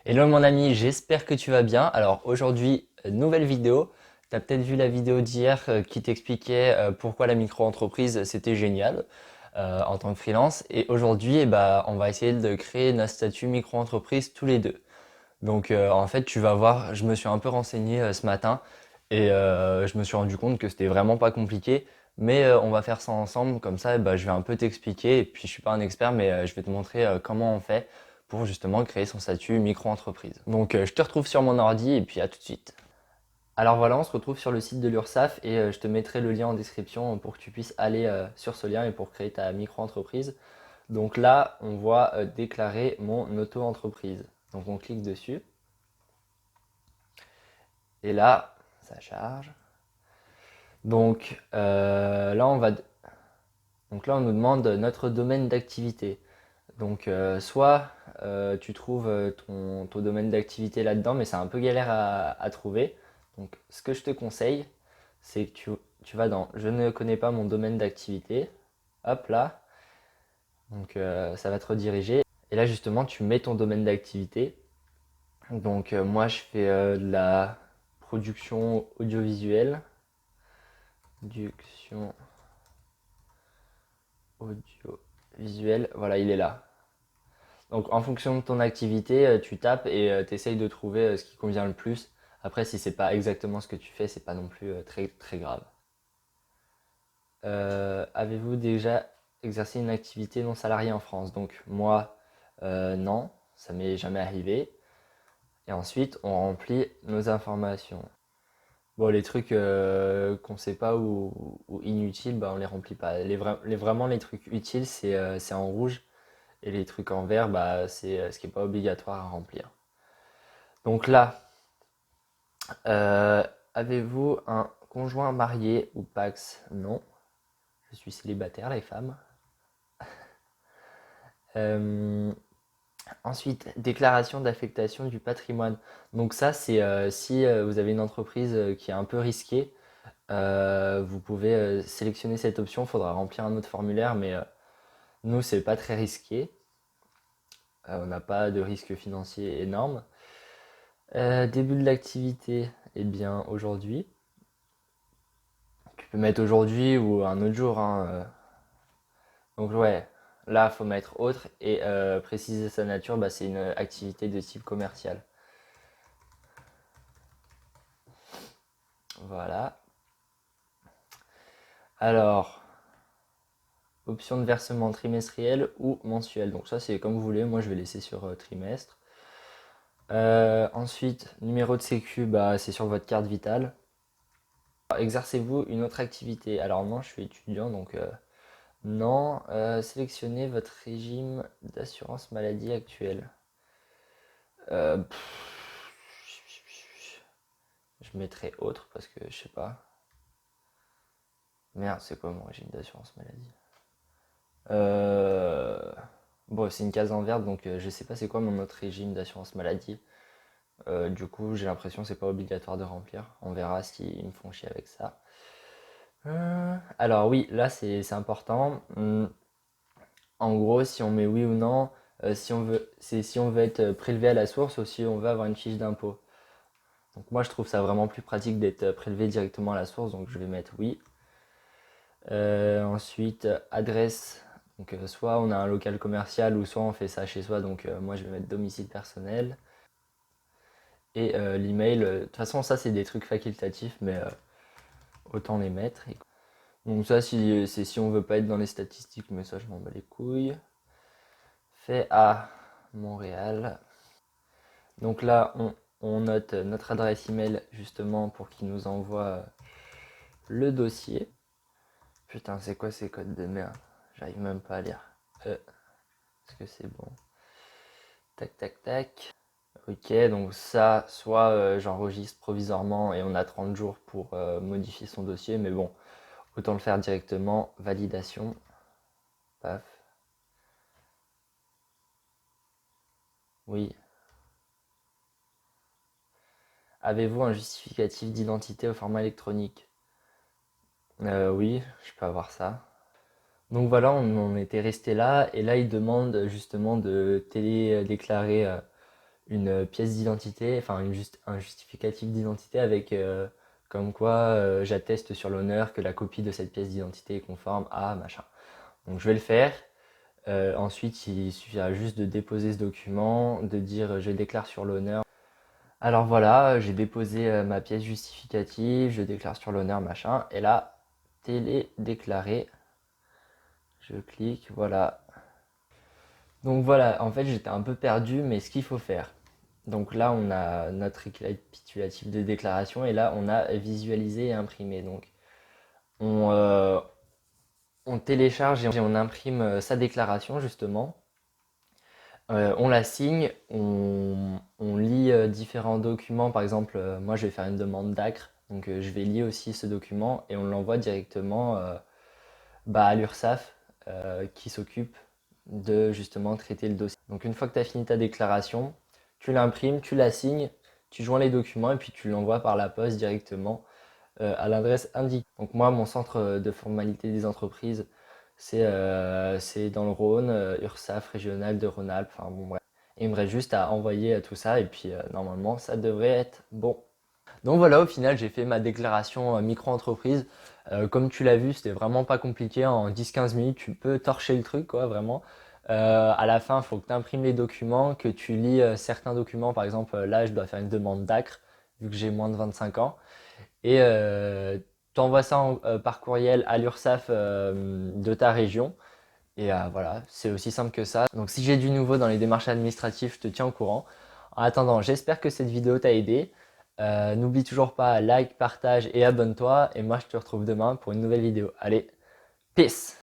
Hello mon ami, j'espère que tu vas bien. Alors aujourd'hui, nouvelle vidéo. Tu as peut-être vu la vidéo d'hier qui t'expliquait pourquoi la micro-entreprise c'était génial en tant que freelance. Et aujourd'hui, on va essayer de créer notre statut micro-entreprise tous les deux. Donc en fait, tu vas voir, je me suis un peu renseigné ce matin et je me suis rendu compte que c'était vraiment pas compliqué. Mais on va faire ça ensemble, comme ça je vais un peu t'expliquer. Et puis je suis pas un expert, mais je vais te montrer comment on fait pour justement créer son statut micro-entreprise. Donc je te retrouve sur mon ordi et puis à tout de suite. Alors voilà, on se retrouve sur le site de l'URSSAF et je te mettrai le lien en description pour que tu puisses aller sur ce lien et pour créer ta micro-entreprise. Donc là, on voit déclarer mon auto-entreprise. Donc on clique dessus. Et là, ça charge. Donc là, on nous demande notre domaine d'activité. Donc soit tu trouves ton domaine d'activité là-dedans, mais c'est un peu galère à trouver. Donc ce que je te conseille, c'est que tu vas dans Je ne connais pas mon domaine d'activité. Hop là. Donc ça va te rediriger. Et là justement, tu mets ton domaine d'activité. Donc moi, je fais de la production audiovisuelle. Production audiovisuelle, voilà, il est là. Donc en fonction de ton activité, tu tapes et tu essayes de trouver ce qui convient le plus. Après, si c'est pas exactement ce que tu fais, c'est pas non plus très très grave. Avez-vous déjà exercé une activité non salariée en France? Donc moi, non, ça m'est jamais arrivé. Et ensuite, on remplit nos informations. Bon, les trucs qu'on sait pas ou inutiles, on les remplit pas. Vraiment les trucs utiles, c'est en rouge. Et les trucs en vert, c'est ce qui n'est pas obligatoire à remplir. Donc là, euh, avez-vous un conjoint marié ou Pax? Non. Je suis célibataire, les femmes. Euh, Ensuite, déclaration d'affectation du patrimoine. Donc ça, c'est si vous avez une entreprise qui est un peu risquée, vous pouvez sélectionner cette option. Il faudra remplir un autre formulaire, mais nous, c'est pas très risqué. On n'a pas de risque financier énorme. Début de l'activité, eh bien aujourd'hui. Tu peux mettre aujourd'hui ou un autre jour, hein. Donc ouais, là, faut mettre autre et préciser sa nature, c'est une activité de type commercial. Voilà. Alors, option de versement trimestriel ou mensuel. Donc ça, c'est comme vous voulez. Moi, je vais laisser sur trimestre. Ensuite, numéro de sécu, c'est sur votre carte vitale. Exercez-vous une autre activité? Alors non, je suis étudiant, donc non. Sélectionnez votre régime d'assurance maladie actuel. Euh, je mettrai autre parce que je sais pas. Merde, c'est quoi mon régime d'assurance maladie? Euh, Bon, c'est une case en verte, donc je sais pas c'est quoi mon autre régime d'assurance maladie. Du coup, j'ai l'impression que c'est pas obligatoire de remplir. On verra s'ils me font chier avec ça. Alors oui, là c'est important. En gros, si on met oui ou non, c'est si on veut être prélevé à la source ou si on veut avoir une fiche d'impôt. Donc moi je trouve ça vraiment plus pratique d'être prélevé directement à la source, donc je vais mettre oui. Ensuite, adresse. Donc soit on a un local commercial ou soit on fait ça chez soi, donc moi je vais mettre domicile personnel. Et l'email, de toute façon ça c'est des trucs facultatifs, mais autant les mettre. Donc ça c'est si on veut pas être dans les statistiques, mais ça je m'en bats les couilles. Fait à Montréal. Donc là on note notre adresse email justement pour qu'il nous envoie le dossier. Putain, c'est quoi ces codes de merde? J'arrive même pas à lire. Est-ce que c'est bon? Tac, tac, tac. Ok, donc ça, soit j'enregistre provisoirement et on a 30 jours pour modifier son dossier, mais bon, autant le faire directement. Validation. Paf. Oui. Avez-vous un justificatif d'identité au format électronique? Oui, je peux avoir ça. Donc voilà, on était resté là, et là il demande justement de télédéclarer une pièce d'identité, enfin un justificatif d'identité avec comme quoi j'atteste sur l'honneur que la copie de cette pièce d'identité est conforme à machin. Donc je vais le faire. Ensuite, il suffira juste de déposer ce document, de dire je déclare sur l'honneur. Alors voilà, j'ai déposé ma pièce justificative, je déclare sur l'honneur, machin, et là, télé déclaré. Je clique, voilà. Donc voilà, en fait j'étais un peu perdu, mais ce qu'il faut faire. Donc là, on a notre récapitulatif de déclaration, et là, on a visualisé et imprimé. Donc on, euh, on télécharge et on imprime sa déclaration, justement. On la signe, on lit différents documents. Par exemple, moi je vais faire une demande d'ACRE, donc je vais lier aussi ce document et on l'envoie directement à l'URSSAF qui s'occupe de justement traiter le dossier. Donc une fois que tu as fini ta déclaration, tu l'imprimes, tu la signes, tu joins les documents et puis tu l'envoies par la poste directement à l'adresse indiquée. Donc moi, mon centre de formalité des entreprises, c'est dans le Rhône, URSSAF régional de Rhône-Alpes, enfin bon bref. Et il me reste juste à envoyer tout ça et puis normalement ça devrait être bon. Donc voilà, au final j'ai fait ma déclaration micro-entreprise. Comme tu l'as vu, c'était vraiment pas compliqué, en 10-15 minutes tu peux torcher le truc quoi, vraiment. À la fin, il faut que tu imprimes les documents, que tu lis certains documents. Par exemple, là je dois faire une demande d'ACRE vu que j'ai moins de 25 ans. Et tu envoies ça par courriel à l'URSSAF de ta région. Et voilà, c'est aussi simple que ça. Donc si j'ai du nouveau dans les démarches administratives, je te tiens au courant. En attendant, j'espère que cette vidéo t'a aidé. N'oublie toujours pas, like, partage et abonne-toi. Et moi, je te retrouve demain pour une nouvelle vidéo. Allez, peace!